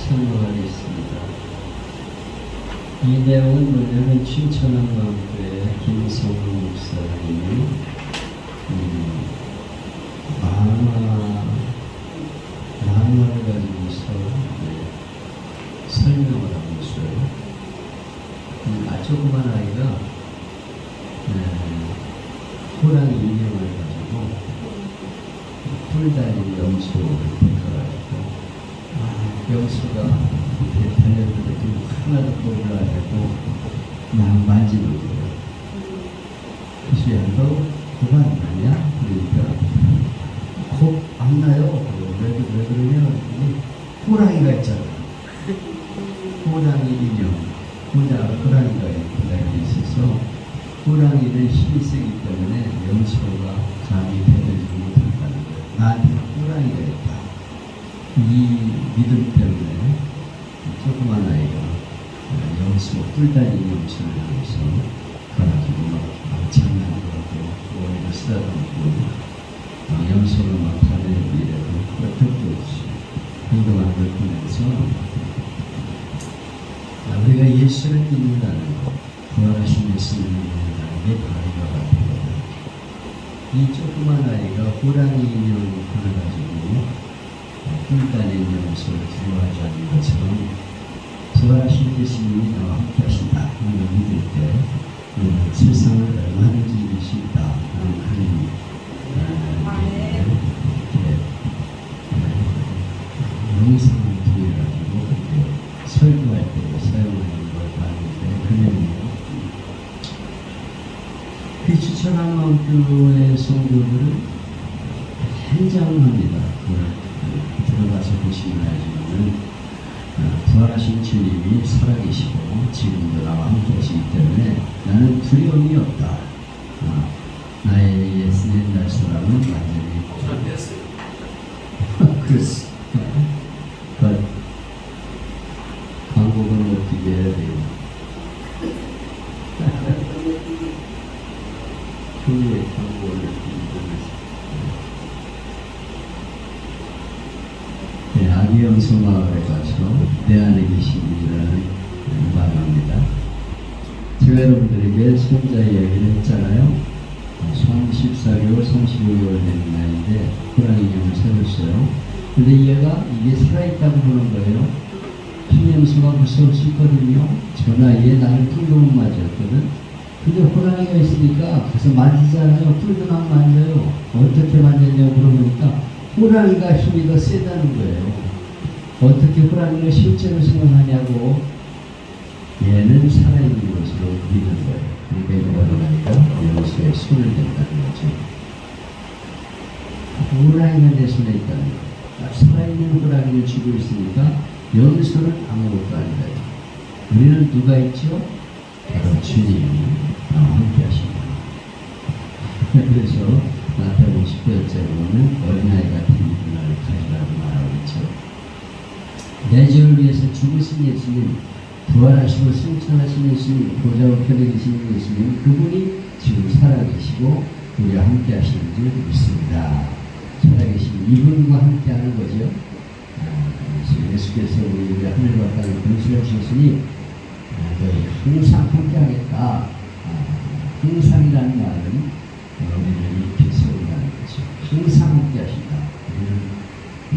선포하겠습니다. 이 내용은 뭐냐면 춘천한마음교회 김성훈 목사님이 만화를 가지고서 설명을 하고 있어요. 조그만 아이가 호랑이 인형을 가지고 뿔 달린 염소를 데려가지고 염소가 달려들어도 하나도 뽑으려 하고 막 만지는 거예요. 그래서 야, 너 겁 안 나냐? 그러니까 겁 안 나요. 왜 그러냐? 호랑이가 있잖아. 호랑이 인형. 호랑이가 있어서 호랑이는 힘이 세기 때문에 염소가 감히 배들지 못한다는 거예요. 나한테 호랑이가 있다. 이 믿음 때문에 조그만 아이가 염소, 뿔 달린 염소를 향해서 가가지고 막 장난을 하고 머리를 쓰다듬고 염소가 막 달려들고 어떻게 없이 행동하는 걸 보면서 우리가 예수를 믿는다는 것, 부활하신 예수를 믿는다는 게 바로 이와 같습니다. 이 조그만 아이가 호랑이 인형을 가지고 뿔 달린 염소를 두려워하지 않는 것처럼 부활하신 예수님이 나와 함께 하신다. 이걸 믿을 때 세상을 얼마든지 이길 수 있다. 하는 영상을 통해 가지고 설교할 때 사용하는 걸 봤는데 그 내용이에요. 그 추천한마음교회 성도들은 현장합니다. 들어가서 보시면 알지만 부활하신 주님이 살아계시고 지금도 나와 함께 하시기 때문에 나는 두려움이 없다. 나의 옛날 사람은 완전히 그렇습니다. 광고는 어떻게 해야 돼요? 교회 광고를 아기염소 마을에 가서 내 안에 계신 분이라는 말합니다. 제가 여러분들에게 손자 이야기를 했잖아요. 34개월, 35개월 되는 나이인데 호랑이 인형을 사줬어요. 근데 얘가 이게 살아있다고 보는 거예요. 흰염소가 무서울 수 있거든요. 저 나이에 나는 뿔도 못 맞았거든. 근데 호랑이가 있으니까 가서 만지잖아요. 뿔도 막 만져요. 어떻게 만졌냐고 물어보니까 호랑이가 힘이 더 세다는 거예요. 어떻게 호랑이를 실제로 생각하냐고. 얘는 살아있는 것으로 믿는 거예요. 그러니까 이 호랑이가 염소의 손을 댄다는 거죠. 호랑이가 내 손에 있다는 거예요. 살아있는 호랑이를 쥐고 있으니까 염소는 아무것도 아니다. 우리는 누가 있죠? 바로 주님이 나와 함께 하십니다. 그래서 마태복음 10절에 보면 어린아이 같은 문화를 가지라고 말하고 있죠. 내 죄를 위해서 죽으신 예수님, 부활하시고 승천하신 예수님, 보좌우편에 계신 예수님, 그분이 지금 살아계시고 우리와 함께 하시는 줄 믿습니다. 살아계신 이분과 함께 하는 거죠. 예수께서 우리 하늘과 땅을 건설해 주셨으니 너희 항상 함께 하겠다. 항상이라는 말은 우리를 이렇게 세운다는 거죠. 항상 함께 하신다. 우리는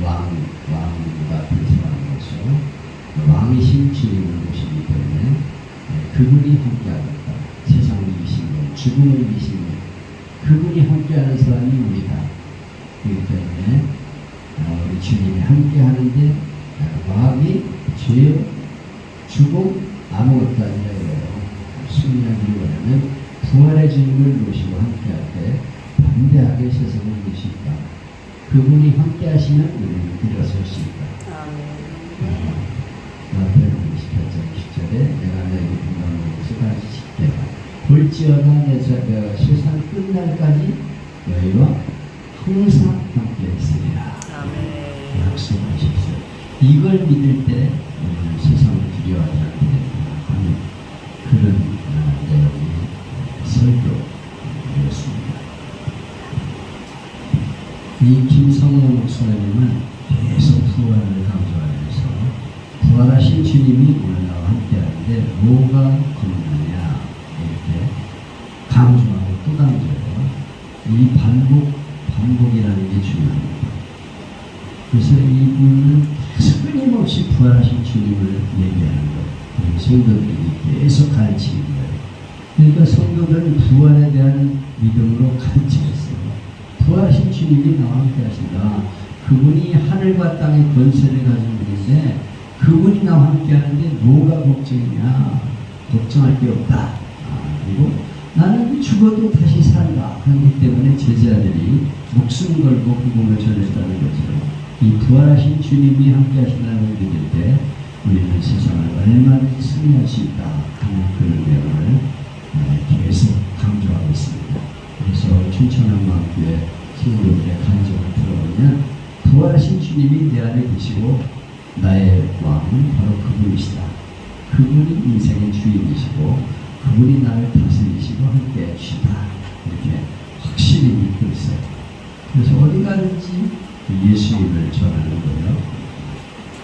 왕과 대표하는 것이요. 왕이신 주님을 모시기 때문에 그분이 함께 하겠다. 세상을 이기신 분, 죽음을 이기신 분, 그분이 함께하는 사람이 우리다. 그렇기 때문에 우리 주님이 함께 하는데 마음이 죄요, 죽음, 아무것도 아니라 이래요. 승리하기 원하면 부활의 주님을 모시고 함께할 때 담대하게 세상을 이길 수 있다. 그분이 함께 하시면 우리는 일어설 수 있다. 마태복음 28장 10절에 내가 너에게 분명한 것을 가르치시되 볼지어다 내가 세상 끝날까지 너희와 항상 함께 있으리라. 약속하셨어요. 이걸 믿을 때 세상을 두려워하지 않게 하는 그런 내용의 설교였습니다. 이 김성호 목사님은 계속 부활을 강조하면서 부활하신 주님이 오늘 나와 함께 하는데 뭐가 겁나냐 이렇게 강조하고 또 강조해요. 이 반복이라는 게 중요합니다. 그래서 이분은 계속 끊임없이 부활하신 주님을 얘기하는 거예요. 그리고 성도들에게 계속 가르치는 거예요. 그러니까 성도들은 부활에 대한 믿음으로 가르치겠어요. 부활하신 주님이 나와 함께 하신다. 그분이 하늘과 땅의 권세를 가진 분인데 그분이 나와 함께 하는데 뭐가 걱정이냐. 걱정할 게 없다. 그리고 나는 죽어도 다시 산다. 그렇기 때문에 제자들이 목숨 걸고 복음을 전했다는 거죠. 이 부활하신 주님이 함께 하신다는 걸 믿을 때 우리는 세상을 얼마든지 승리할 수 있다 하는 그런 내용을 계속 강조하고 있습니다. 그래서 춘천한마음교회 성도들의 간증을 들어보면 부활하신 주님이 내 안에 계시고 나의 왕은 바로 그분이시다. 그분이 인생의 주인이시고 그분이 나를 다스리시고 함께 해주시다. 이렇게 확실히 믿고 있어요. 그래서 어디 가든지 예수님을 전하는 거예요.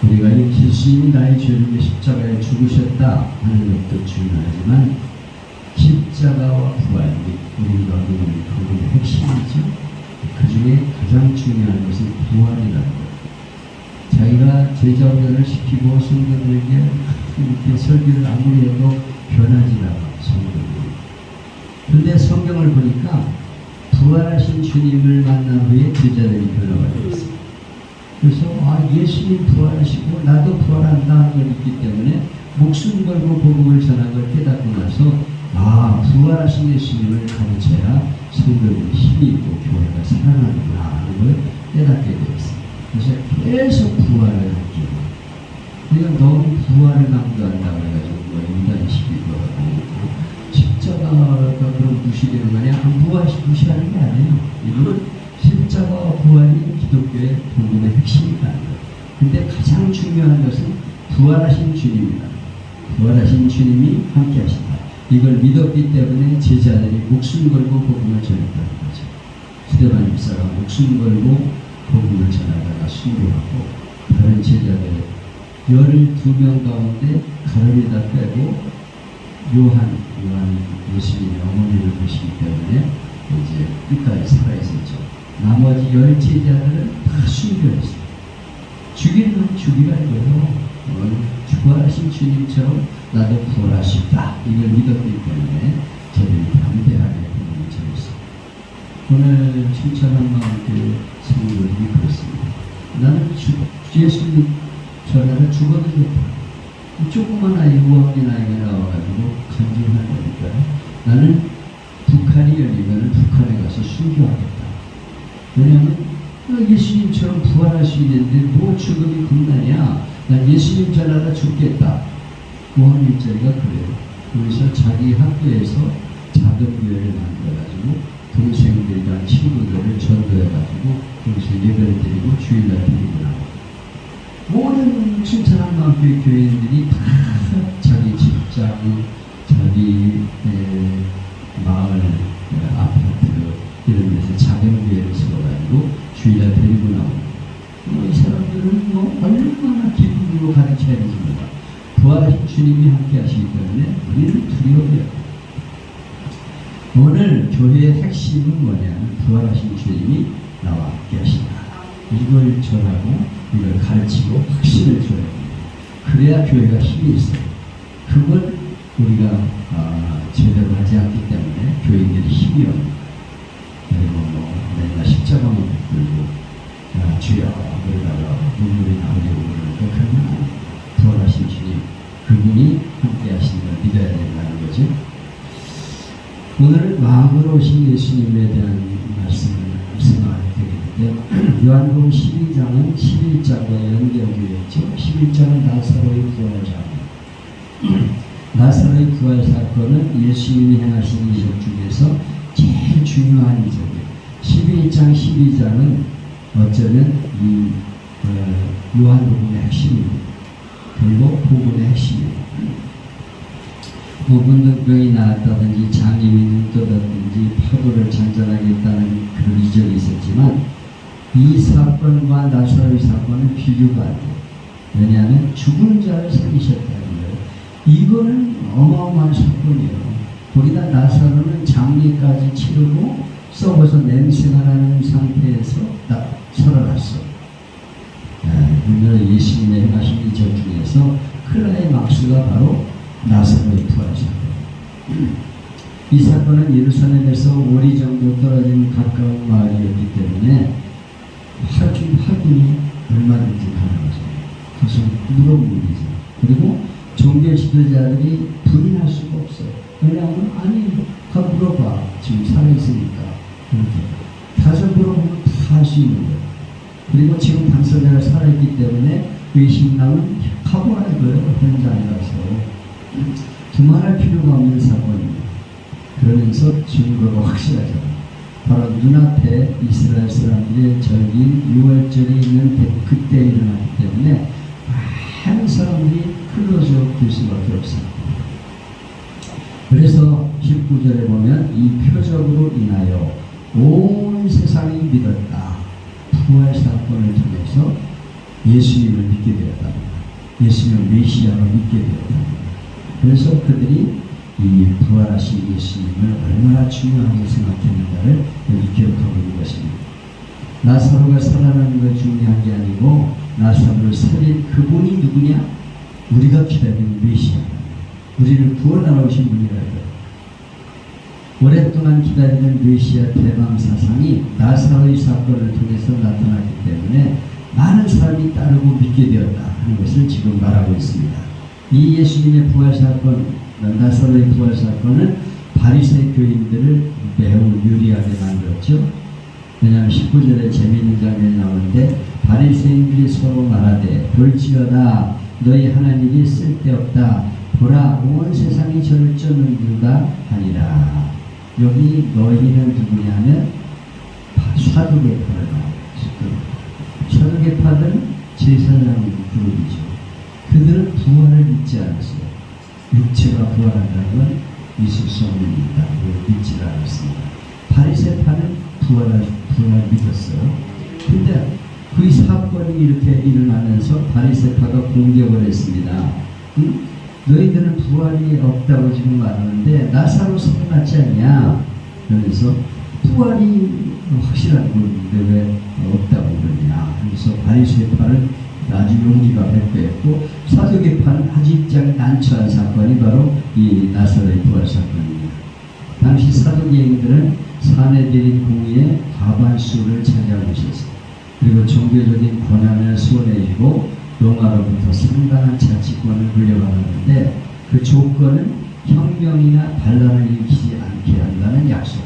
우리가 이 예수님이 나의 죄를 위해 십자가에 죽으셨다 하는 것도 중요하지만 십자가와 부활, 우리가 믿는 그분의 핵심이죠. 그 중에 가장 중요한 것은 부활이라는 거예요. 자기가 제자 훈련을 시키고 성도들에게 이렇게 설교를 아무리 해도 변하지 않아 성도들이. 그런데 성경을 보니까 부활하신 주님을 만난 후에 제자들이 변화가 되었어요. 그래서 예수님 부활하시고 나도 부활한다 하는 걸 믿기 때문에 목숨 걸고 복음을 전한 걸 깨닫고 나서 부활하신 예수님을 가르쳐야 성도들이 힘이 있고 교회가 살아나는구나 하는 걸 깨닫게 되었어요. 그래서 계속 부활을 할게요. 그러니까 너무 부활을 강조한다고 해가지고 인간 시비도 하고 십자가가 그럼 무시되는 거 아니야? 무시하는 게 아니에요. 이건 십자가와 부활이 기독교의 복음의 핵심이라는 거예요. 근데 가장 중요한 것은 부활하신 주님이다. 부활하신 주님이 함께 하신다. 이걸 믿었기 때문에 제자들이 목숨 걸고 복음을 전했다는 거죠. 스데반 집사가 목숨 걸고 복음을 전하다가 순교하고 다른 제자들 12명 가운데 가룟이다 빼고 요한 예수님의 어머니를 보시기 때문에 이제 끝까지 살아있었죠. 나머지 10제자들은 다 순교했어요. 죽이는 죽이라는 거예요. 부활하신 주님처럼 나도 부활할 수 있다. 이걸 믿었기 때문에 저들이 담대하게 복음을 전했어요. 오늘 춘천한마음교회 성도들이 그렇습니다. 나는 예수님 전하다 죽어도 좋다. 조그만 아이, 5학년 아이가 나와가지고 간증하는 거니까요. 나는 북한이 열리면 북한에 가서 순교하겠다. 왜냐하면 예수님처럼 부활할 수 있는데 뭐 죽음이 겁나냐. 난 예수님 전하다 죽겠다. 5학년 1짜리가 그래요. 그래서 자기 학교에서 작은 교회를 만들어가지고 동생들이랑 친구들을 전도해가지고 거기서 예배를 드리고 주일날 드리고 나오고 모든 춘천한마음교회 교인들이 다 자기 직장, 자기 마을, 아파트 이런 데서 작은 교회를 세워가지고 주일날 데리고 나오고 이 사람들은 얼마나 기쁨으로 가르쳐야 되는지 몰라. 부활하신 주님이 함께 하시기 때문에 우리는 두려워해요. 오늘 교회의 핵심은 뭐냐면 부활하신 주님이 나와 함께 하신다. 이걸 전하고 이걸 가르치고 확신을 줘야 됩니다. 그래야 교회가 힘이 있어요. 그걸 우리가 제대로 하지 않기 때문에 교인들이 힘이 없는 그리고 맨날 십자가만 들고 주여 그러다가 눈물이 나오려고 그러니까 그러면 부활하신 주님 그분이 함께 하시는 걸 믿어야 된다는 거죠. 오늘 마음으로 오신 예수님에 대한 말씀을 생각하게 되겠는데 요한복음 12장은 11장과 연결되어 있죠. 11장은 나사로의 부활장. 나사로의 부활 사건은 예수님이 행하신 이적 중에서 제일 중요한 이적이에요. 11장, 12장은 어쩌면 이 요한복음의 핵심입니다. 그리고 복음의 핵심입니다. 문둥병이 나았다든지 장님이 눈 떠다든지 파도를 잔잔하게 했다는 그런 이적이 있었지만 이 사건과 나사로의 사건은 비교가 안 돼요. 왜냐하면 죽은 자를 살리셨다는 거예요. 이거는 어마어마한 사건이에요. 거기다 나사로는 장례까지 치르고 썩어서 냄새가 나는 상태에서 딱 살아났어. 오늘 예수님의 행하신 이 절 중에서 크라의 막수가 바로 나사로의 부활 사건. 이 사건은 예루살렘에서 오리 정도 떨어진 가까운 마을이었기 때문에 확인이 얼마든지 가능하죠. 가서 물어보는 거죠. 그리고 종교 지도자들이 부인할 수가 없어요. 왜냐하면 아니 가 물어봐. 지금 살아있으니까. 이렇게 가서 물어보면 다 할 수 있는 거예요. 그리고 지금 당사자가 살아있기 때문에 의심남은 가보라 이거예요. 현장에 가서 두말할 필요가 없는 사건입니다. 그러면서 증거가 확실하잖아요. 바로 눈앞에 이스라엘 사람들의 절기인 6월절이 있는 그때 일어나기 때문에 많은 사람들이 흘러져 들 수밖에 없습니다. 그래서 19절에 보면 이 표적으로 인하여 온 세상이 믿었다. 부활 사건을 통해서 예수님을 믿게 되었다. 예수님을 메시아로 믿게 되었다. 그래서 그들이 이 부활하신 예수님을 얼마나 중요하게 생각했는가를 여기 기억하고 있는 것입니다. 나사로가 살아나는 것 중요한 게 아니고 나사로를 살린 그분이 누구냐? 우리가 기다리는 메시아, 우리를 구원하러 오신 분이라요. 오랫동안 기다리는 메시아 대방사상이 나사로의 사건을 통해서 나타났기 때문에 많은 사람이 따르고 믿게 되었다 하는 것을 지금 말하고 있습니다. 이 예수님의 부활 사건, 나사로의 부활 사건은 바리새인 교인들을 매우 유리하게 만들었죠. 왜냐하면 19절에 재미있는 장면이 나오는데 바리새인들이 서로 말하되 볼지어다 너희 하나님이 쓸데없다 보라 온 세상이 저를 쫓는다 하니라. 여기 너희는 누구냐면 사두개파를 나와요. 사두개파는 제사장 그룹이죠. 그들은 부활을 믿지 않았어요. 육체가 부활한다는 건 있을 수 없는 일이다. 믿지 않았습니다. 바리새파는 부활을 믿었어요. 근데 그 사건이 이렇게 일어나면서 바리새파가 공격을 했습니다. 너희들은 부활이 없다고 지금 말하는데 나사로 살아났지 않냐? 그러면서 부활이 확실한 건데 왜 없다고 그러냐? 그래서 바리새파는 아주 용기가 백배했고 사두개파는 아직 난처한 사건이 바로 이 나사로의 부활 사건입니다. 당시 사두개인들은 사내들인 공의의 과반수를 차지하고 있었습니다. 그리고 종교적인 권한을 수원해주고 로마로부터 상당한 자치권을 물려받았는데 그 조건은 혁명이나 반란을 일으키지 않게 한다는 약속.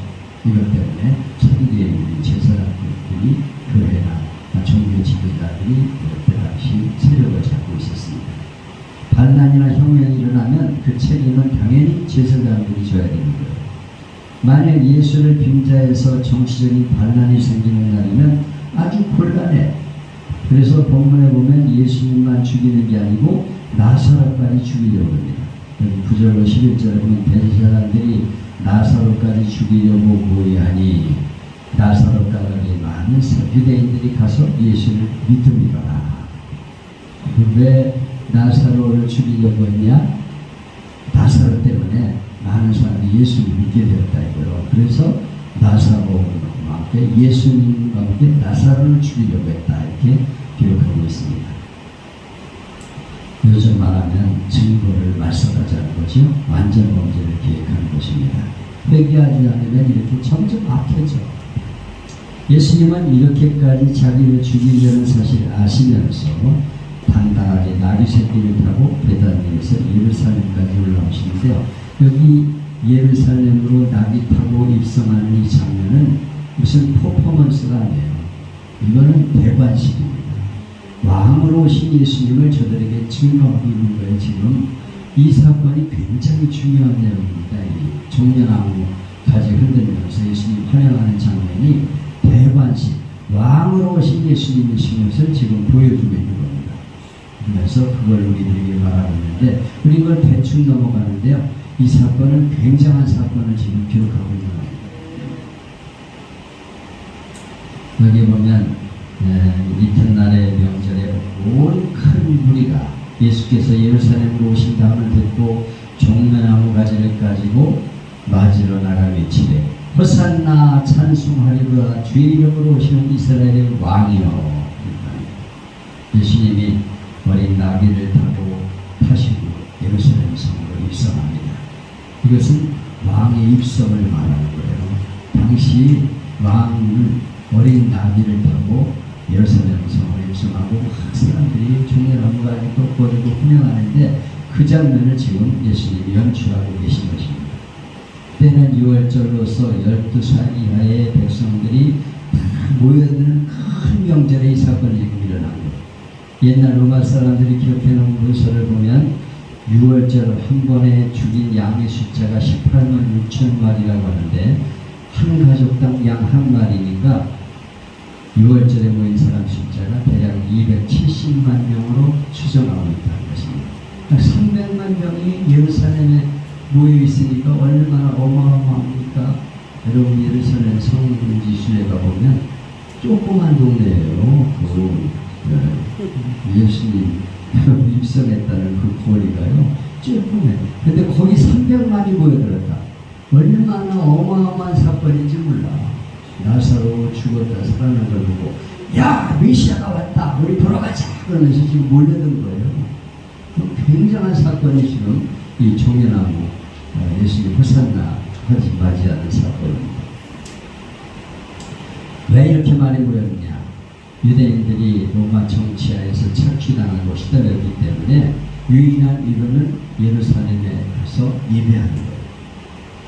이것 때문에 사두개인들이 제사장들이 교회나 종교 지도자들이 그때 당시 세력을 잡고 있었습니다. 반란이나 혁명이 일어나면 그 책임은 당연히 제사장들이 져야 되는 거예요. 만약 예수를 빙자해서 정치적인 반란이 생기는 날이면 아주 곤란해. 그래서 본문에 보면 예수님만 죽이는 게 아니고 나사로까지 죽이려고 합니다. 9절로 11절에 보면 대제사장들이 나사로까지 죽이려고 모의하니 나사로 가까이 많은 유대인들이 가서 예수를 믿음이라. 왜 나사로를 죽이려고 했냐? 나사로 때문에 많은 사람이 예수를 믿게 되었다 이거요. 그래서 나사로와 함께 예수님과 함께 나사로를 죽이려고 했다 이렇게 기록하고 있습니다. 요즘 말하면 증거를 말살하자는 거죠. 완전 범죄를 계획하는 것입니다. 회개하지 않으면 이렇게 점점 악해져. 예수님은 이렇게까지 자기를 죽이려는 사실을 아시면서 당당하게 나귀 새끼를 타고 베다니에서 예루살렘까지 올라오시는데요. 여기 예루살렘으로 나귀 타고 입성하는 이 장면은 무슨 퍼포먼스가 아니에요. 이거는 대관식입니다. 왕으로 오신 예수님을 저들에게 증거하고 있는 거예요. 지금 이 사건이 굉장히 중요한 내용입니다. 이 종려나무 가지 흔들면서 예수님 환영하는 장면이 대관식, 왕으로 오신 예수님이신 것을 지금 보여주고 있는 겁니다. 그래서 그걸 우리들에게 말하고 있는데 우리 이걸 대충 넘어가는데요. 이 사건은 굉장한 사건을 지금 기록하고 있는 겁니다. 여기 보면 이튿날의 명절에 온 큰 무리가 예수께서 예루살렘으로 오신 다음을 듣고 종려나무 가지를 가지고 맞으러 나가 외치되 호산나 찬송하리로다 주의 이름으로 오시는 이스라엘의 왕이여. 예수님이 어린 나귀를 타고 타시고 예루살렘 성으로 입성합니다. 이것은 왕의 입성을 말하는 거예요. 당시 왕은 어린 나귀를 타고 예루살렘 성으로 입성하고 사람들이 종려나무 가지고 꺾어지고 환영하는데 그 장면을 지금 예수님이 연출하고 계신 것입니다. 때는 6월절로서 12살 이하의 백성들이 다 모여드는 큰 명절에 이 사건이 지금 일어난 거예요. 옛날 로마 사람들이 기록해놓은 문서를 보면 6월절 한 번에 죽인 양의 숫자가 18만 6천 마리라고 하는데 한 가족당 양 한 마리니까 6월절에 모인 사람 숫자가 대략 270만 명으로 추정하고 있다는 것입니다. 300만 명이 예루살렘에 모여 있으니까 얼마나 어마어마합니까? 여러분 예루살렘 성지순례 가보면 조그만 동네예요. 예수님 입성했다는 그 거리가요. 조그매. 근데 거기 300만이 모여들었다. 얼마나 어마어마한 사건인지 몰라. 나사로 죽었다 살아난 걸 보고 야 메시아가 왔다 우리 보러 가자 그러면서 지금 몰려든 거예요. 굉장한 사건이 지금 이 종려나무 예수님 호산나 하지 맞이하는 사건입니다. 왜 이렇게 많이 모였느냐? 유대인들이 로마 정치하에서 착취당하고 시달렸기 때문에 유일한 이유는 예루살렘에 가서 예배하는 거예요.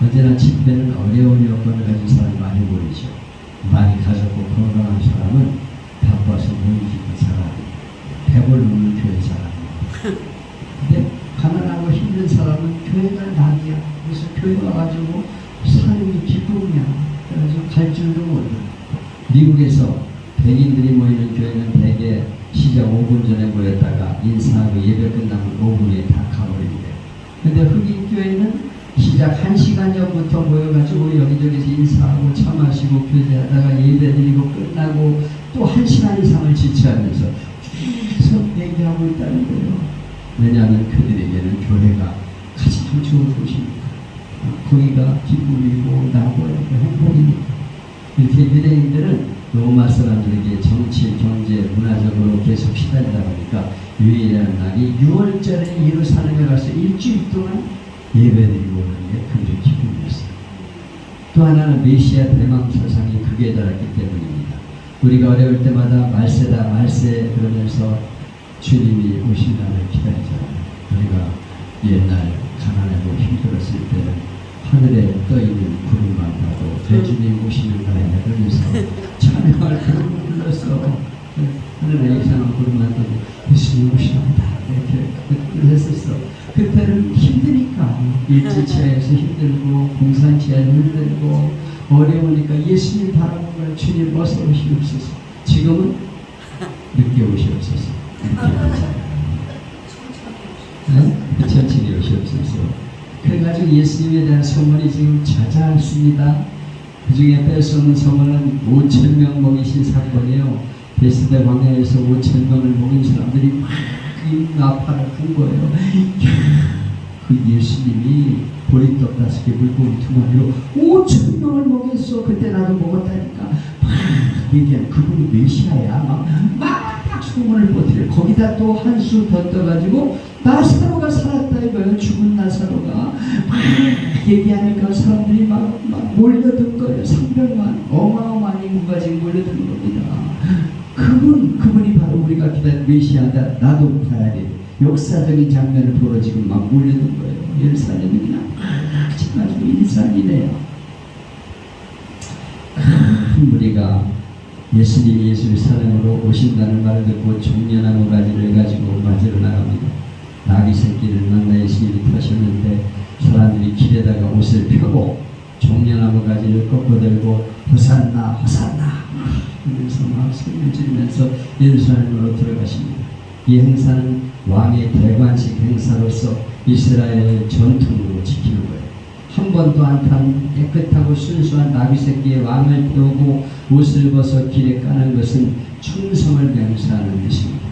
언제나 집회는 어려운 여건을 가진 사람이 많이 모이죠. 많이 가졌고 건강한 사람은 바빠서 모이기가 잘합니다. 배불르면 교회 잘합니다. 근데 가난하고 힘든 사람은 교회가 낙이야. 그래서 교회 와가지고 삶이 기쁨이야. 그래서 갈 줄도 몰라. 미국에서 백인들이 모이는 교회는 대개 시작 5분 전에 모였다가 인사하고 예배 끝나면 5분에 다 가버린대요. 근데 흑인 교회는 시작 1시간 전부터 모여가지고 여기저기서 인사하고 차 마시고 교제하다가 예배드리고 끝나고 또 1시간 이상을 지체하면서 계속 얘기하고 있다는 거예요. 왜냐하면 그들에게는 교회가 가장 좋은 곳입니다. 거기가 기쁨이고 나고 행복이니까. 이렇게 유대인들은 로마 사람들에게 정치, 경제, 문화적으로 계속 시달리다 보니까 유일한 날이 6월절에 예루살렘에 가서 일주일 동안 예배드리고 오는 게 굉장히 기쁨이었어요. 또 하나는 메시아 대망 사상이 극에 달했기 때문입니다. 우리가 어려울 때마다 말세다 말세 그러면서 주님이 오신 날을 기다리잖아요. 우리가 옛날 가난하고 힘들었을 때 하늘에 떠있는 구름만 봐도 주님 오시는 날이냐 그러면서 찬양할 구름을 불렀어. 하늘에 이상한 구름만 봐도 예수님 오시는다 이렇게 했었어. 그때는 힘드니까 일지치하에서 힘들고 공산치하에서 힘들고 어려우니까 예수님 바라보면 주님 어서 오시옵소서. 지금은 늦게 오시옵소서. 천천히 오시옵소서. 그래가지고 예수님에 대한 소문이 지금 자자했습니다. 그 중에 뺄 수 없는 소문은 5,000명 먹이신 사건이에요. 베스데 광야에서 5,000명을 먹인 사람들이 막 나팔을 큰 거예요. 그 예수님이 보리떡 5개 물고기 2마리로 5,000명을 먹였어. 그때 나도 먹었다니까. 막 얘기한 그분이 메시아야. 막 소문을 퍼뜨려. 거기다 또 한 수 더 떠가지고 나사로가 살았다 이거예요. 죽은 나사로가 막 얘기하니까 사람들이 막 몰려든 거예요. 300만 어마어마한 인구가 지금 몰려드는 겁니다. 그분이 바로 우리가 기다린 메시아다. 나도 가야 돼. 역사적인 장면을 보러 지금 막 몰려든 거예요. 예루살렘이 그냥 가지고 일산이네요. 큰 무리가 예수님이 예루살렘으로 오신다는 말을 듣고 종려나무 가지를 가지고 맞으러 나갑니다. 나귀 새끼를 만나 예수님이 타셨는데 사람들이 길에다가 옷을 펴고 종려나무 가지를 꺾어들고 호산나 호산나 하면서 막 소리를 지르면서 예루살렘으로 들어가십니다. 이 행사는 왕의 대관식 행사로서 이스라엘의 전통으로 지키는 거예요. 한 번도 안 탄 깨끗하고 순수한 나귀 새끼의 왕을 태우고 옷을 벗어 길에 까는 것은 충성을 맹세하는 것입니다.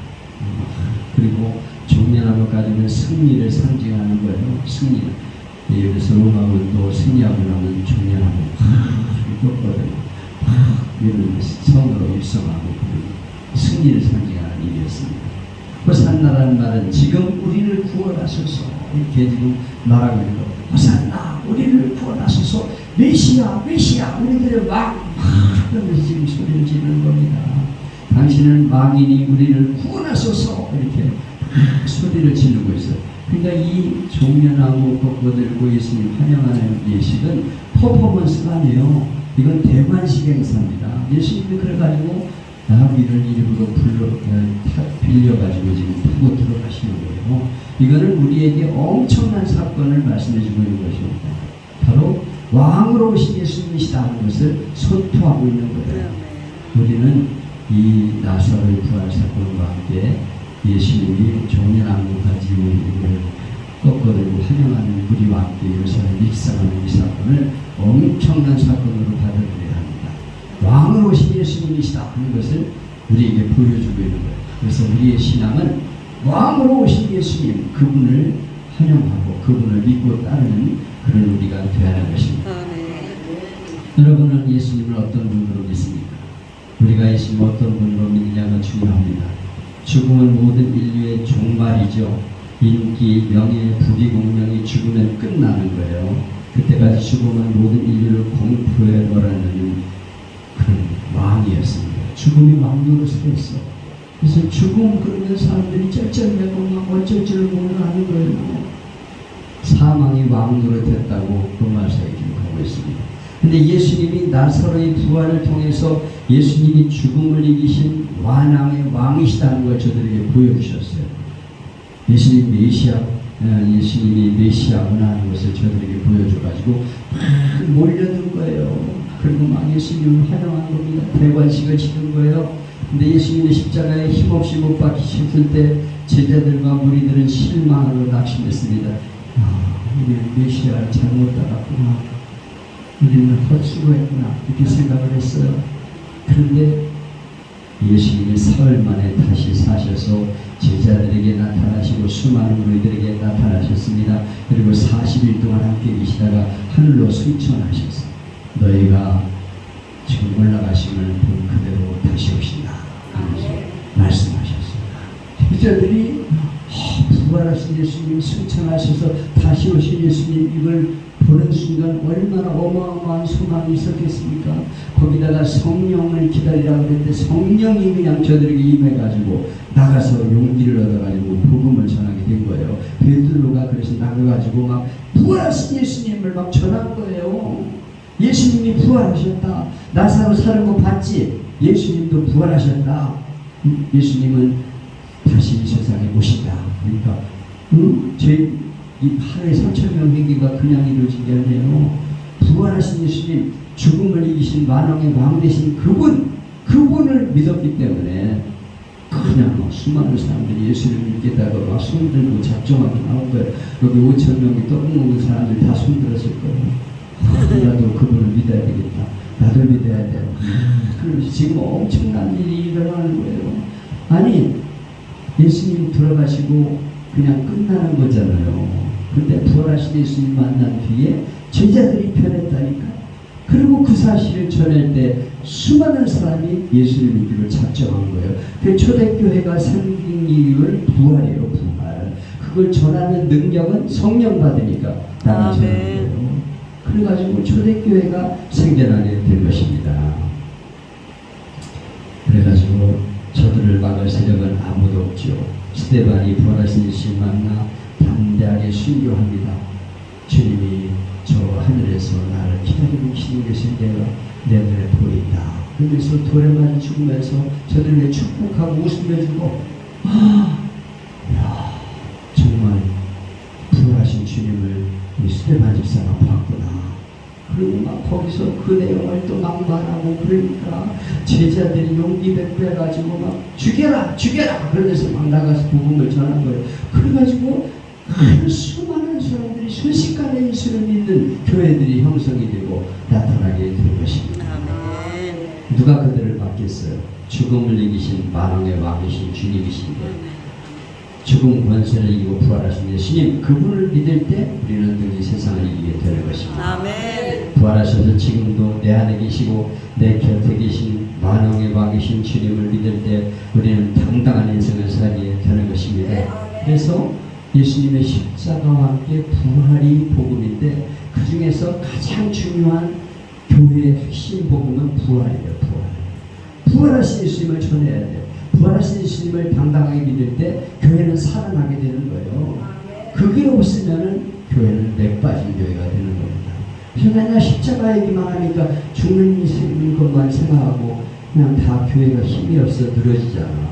그리고 종려나무 가지고는 승리를 상징하는 거예요. 승리. 여기서 로마군도 승리하고 나면 종려나무 꺾거든요. 이런 성으로 일성하고 승리를 상징하는 일이었습니다. 호산나라는 말은 지금 우리를 구원하소서 이렇게 지금 말하고 있는 겁니다. 호산나 우리를 구원하소서 메시아 메시아 우리들의 왕 그러면서 지금 소리를 지르는 겁니다. 당신은 왕이니 우리를 구원하소서 이렇게 소리를 지르고 있어요. 그러니까 이 종려나무 꺾어들고 예수님 환영하는 예식은 퍼포먼스가 아니에요. 이건 대관식 행사입니다. 예수님이 그래가지고 나비를 일부러 빌려가지고 지금 타고 들어가시는 거예요. 이거는 우리에게 엄청난 사건을 말씀해주고 있는 것입니다. 바로 왕으로 오신 예수님이시다 하는 것을 선포하고 있는 거예요. 우리는 이 나사로의 부활 사건과 함께 예수님이 종려나무 가지고 이걸 꺾어들고 환영하는 우리와 함께 요새를 믹상하는 이 사건을 엄청난 사건으로 받아들여야 합니다. 왕으로 오신 예수님이시다 하는 것을 우리에게 보여주고 있는 거예요. 그래서 우리의 신앙은 왕으로 오신 예수님 그분을 환영하고 그분을 믿고 따르는 그런 우리가 되어야 하는 것입니다. 여러분은 예수님을 어떤 분으로 믿습니까? 우리가 예수님을 어떤 분으로 믿느냐가 중요합니다. 죽음은 모든 인류의 종말이죠. 인기, 명예, 부귀, 공명이 죽으면 끝나는 거예요. 그때까지 죽음은 모든 인류를 공포에 몰아넣는 그런 왕이었습니다. 죽음이 왕으로 서 있어. 그래서 죽음 그러면 사람들이 쩔쩔매고 막 어쩔 줄 몰라하는 거예요. 사망이 왕으로 됐다고 로마서에 기록하고 있습니다. 근데 예수님이 나사로의 부활을 통해서 예수님이 죽음을 이기신 완왕의 왕이시다는 걸 저들에게 보여주셨어요. 예수님이 메시아구나 하는 것을 저들에게 보여줘가지고 몰려든 거예요. 그리고 막 예수님을 환영한 겁니다. 대관식을 치는 거예요. 근데 예수님이 십자가에 힘없이 못 박히셨을 때 제자들과 무리들은 실망으로 낙심했습니다. 우리는 메시아를 잘못 따랐구나. 우리는 헛수고했구나 이렇게 생각을 했어요. 그런데 예수님이 사흘 만에 다시 사셔서 제자들에게 나타나시고 수많은 무리들에게 나타나셨습니다. 그리고 40일 동안 함께 계시다가 하늘로 승천하셨어요. 너희가 지금 올라가심을 본 그대로 다시 오신다 하면서 말씀하셨습니다. 제자들이 부활하신 예수님 승천하셔서 다시 오신 예수님 이걸 보는 순간 얼마나 어마어마한 소망이 있었겠습니까? 거기다가 성령을 기다리라고 했는데 성령이 그냥 저들에게 임해가지고 나가서 용기를 얻어가지고 복음을 전하게 된 거예요. 베드로가 그래서 나가가지고 막 부활하신 예수님을 막 전한 거예요. 예수님이 부활하셨다. 나사로 사는 거 봤지? 예수님도 부활하셨다. 예수님은 다시 이 세상에 오신다. 그러니까 이 하루에 3,000명 행기가 그냥 이루어진 게 아니에요. 부활하신 예수님, 죽음을 이기신 만왕의 왕 되신 그분을 믿었기 때문에 그냥 수많은 사람들이 예수를 믿겠다고 막 손들고 작정하게 나온 거예요. 여기 5,000명이 떡 먹는 사람들이 다 손들었을 거예요. 나도 그분을 믿어야 되겠다. 나도 믿어야 돼요. 그러면서 지금 엄청난 일이 일어나는 거예요. 아니 예수님 들어가시고 그냥 끝나는 거잖아요. 근데 부활하신 예수님 만난 뒤에 제자들이 변했다니까. 그리고 그 사실을 전할 때 수많은 사람이 예수를 믿기로 작정한 거예요. 그 초대교회가 생긴 이유는 부활이에요. 부활. 그걸 전하는 능력은 성령 받으니까 나가 전하는 거예요. 그래가지고 초대교회가 생겨나게 된 것입니다. 그래가지고 저들을 막을 세력은 아무도 없죠. 스데반이 부활하신 예수님 만나 담대하게 순교합니다. 주님이 저 하늘에서 나를 기다리고 계시는 것을 내가 내 눈에 보인다. 그래서 돌에 맞아 죽으면서 저들에게 축복하고 웃으며주고 정말 부활하신 주님을 스데반 집사가 봤구나. 그리고 막 거기서 그 내용을 또 막 말하고 그러니까 제자들이 용기 백배가지고 막 죽여라 그러면서 막 나가서 복음을 전한 거예요. 그래가지고 그 수많은 사람들이 순식간에 예수를 믿는 교회들이 형성이 되고 나타나게 된 것입니다. 누가 그들을 받겠어요? 죽음을 이기신 만왕의 왕이신 주님이신데 죽음 권세를 이기고 부활하신 예수님 그분을 믿을 때 우리는 늘 이 세상을 이기게 되는 것입니다. 아멘. 부활하셔서 지금도 내 안에 계시고 내 곁에 계신 만왕의 왕이신 주님을 믿을 때 우리는 당당한 인생을 살게 되는 것입니다. 그래서 예수님의 십자가와 함께 부활이 복음인데 그 중에서 가장 중요한 교회의 핵심 복음은 부활이에요. 부활하신 예수님을 전해야 돼요. 부활하신 예수님을 당당하게 믿을 때 교회는 살아나게 되는 거예요. 그게 없으면은 교회는 맥빠진 교회가 되는 겁니다. 그래서 맨날 십자가 얘기만 하니까 죽는 것만 생각하고 그냥 다 교회가 힘이 없어 늘어지잖아.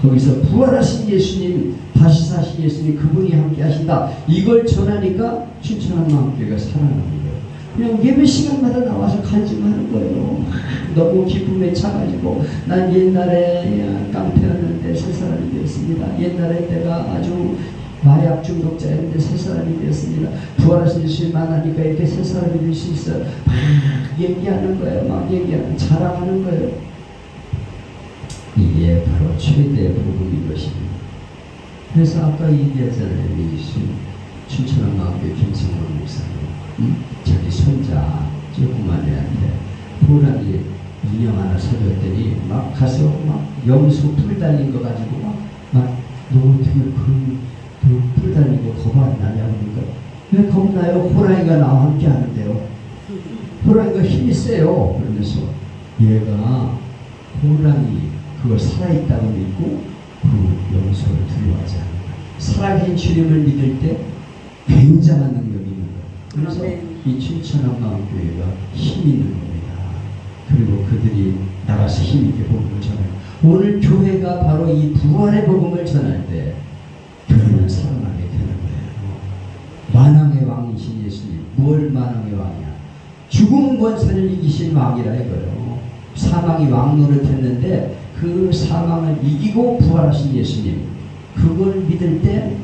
거기서 부활하신 예수님, 다시 사신 예수님 그분이 함께 하신다. 이걸 전하니까 춘천한마음교회가 살아나는 거예요. 그냥 예배 시간마다 나와서 간증하는 거예요. 너무 기쁨에 차가지고 난 옛날에 깡패였는데 새 사람이 되었습니다. 옛날에 내가 아주 마약 중독자였는데 새 사람이 되었습니다. 부활하신 예수님 만나니까 이렇게 새 사람이 될 수 있어요. 막 얘기하는 거예요. 막 얘기하는 자랑하는 거예요. 이게 바로 최대의 복음인 것입니다. 그래서 아까 얘기했잖아요. 춘천한마음교회 김성원 목사님 자기 손자 조그만 애한테 호랑이 인형 하나 사줬더니 막 가서 막 염소 뿔 달린 거 가지고 막 너 어떻게 뿔 달린 거 겁 안 나냐 그러니까 왜 겁나요? 호랑이가 나와 함께 하는데요. 호랑이가 힘이 세요. 그러면서 얘가 호랑이 그걸 살아있다고 믿고 그 염소를 두려워하지 않는 거예요. 살아계신 주님을 믿을 때 굉장한 능력이 있는 거예요. 그래서 이 춘천한마음교회가 힘이 있는 겁니다. 그리고 그들이 나가서 힘있게 복음을 전해요. 오늘 교회가 바로 이 부활의 복음을 전할 때 교회는 살아나게 되는 거예요. 만왕의 왕이신 예수님, 뭘 만왕의 왕이야? 죽음 권세를 이기신 왕이라 이거예요. 사망이 왕 노릇했는데 그 사망을 이기고 부활하신 예수님, 그걸 믿을 때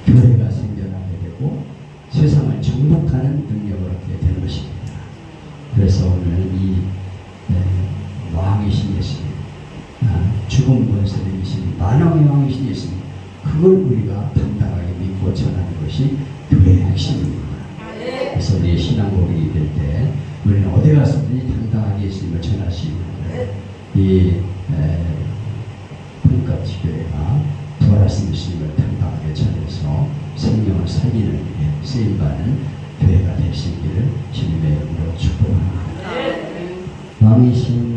교회가 생겨나게 되고 세상을 정복하는 능력을 얻게 되는 것입니다. 그래서 오늘 이 왕이신 예수님, 죽음 권세를 이기신 만왕의 왕이신 예수님, 그걸 우리가 당당하게 믿고 전하는 것이 교회의 핵심입니다. 그래서 우리의 신앙 고백이 될 때 우리는 어디 가서든지 당당하게 예수님을 전할 수 있는 거예요. 이 콩깍지 교회가 부활하신 예수님을 당당하게 전해서 생명을 살리는 일에 쓰임받는 교회가 될 수 있기를 주님의 이름으로 축복합니다. 왕이신